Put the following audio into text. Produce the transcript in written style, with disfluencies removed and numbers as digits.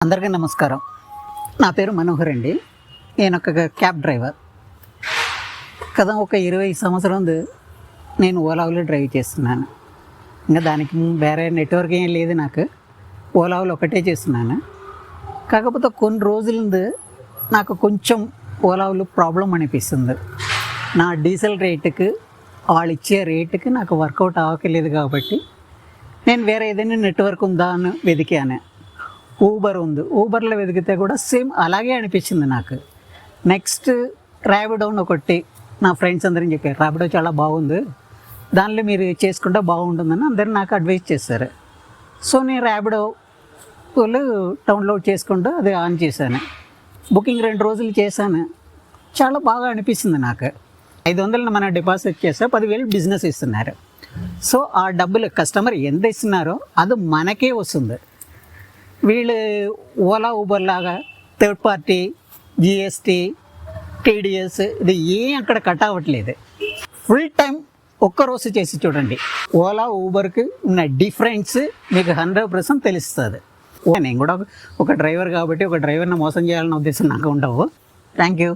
అందరికీ నమస్కారం. నా పేరు మనోహర్ అండి. నేను ఒక క్యాబ్ డ్రైవర్ కదా. ఒక 20 సంవత్సరం నేను ఓలాలో డ్రైవ్ చేస్తున్నాను. ఇంకా దానికి వేరే నెట్వర్క్ ఏం లేదు. నాకు ఓలాలో ఒకటే చేస్తున్నాను. కాకపోతే కొన్ని రోజుల నాకు కొంచెం ఓలాలో ప్రాబ్లం అనిపిస్తుంది. నా డీజిల్ రేటుకి వాళ్ళు ఇచ్చే రేటుకి నాకు వర్కౌట్ అవ్వలేదు. కాబట్టి నేను వేరే ఏదైనా నెట్వర్క్ ఉందా అని వెతికాను. ఊబర్ ఉంది. ఊబర్లో వెతికితే కూడా సేమ్ అలాగే అనిపించింది నాకు. నెక్స్ట్ ర్యాపిడో ఒకటి నా ఫ్రెండ్స్ అందరం చెప్పారు, ర్యాపిడో చాలా బాగుంది, దానిలో మీరు చేసుకుంటే బాగుంటుందని అందరు నాకు అడ్వైజ్ చేశారు. సో నేను ర్యాపిడో డౌన్లోడ్ చేసుకుంటూ అది ఆన్ చేశాను. బుకింగ్ 2 రోజులు చేశాను. చాలా బాగా అనిపిస్తుంది నాకు. 500 మన డిపాజిట్ చేస్తే 10,000 బిజినెస్ ఇస్తున్నారు. సో ఆ డబ్బులు కస్టమర్ ఎంత ఇస్తున్నారో అది మనకే వస్తుంది. వీళ్ళు ఓలా ఊబర్ లాగా థర్డ్ పార్టీ జిఎస్టీ టీడీఎస్ ఇది ఏం అక్కడ కట్ అవ్వట్లేదు. ఫుల్ టైం ఒక్కరోజు చేసి చూడండి. ఓలా ఊబర్కి ఉన్న డిఫరెన్స్ మీకు 100% తెలుస్తుంది. నేను కూడా ఒక డ్రైవర్ కాబట్టి ఒక డ్రైవర్ని మోసం చేయాలన్న ఉద్దేశం నాకు ఉండవు. Thank you.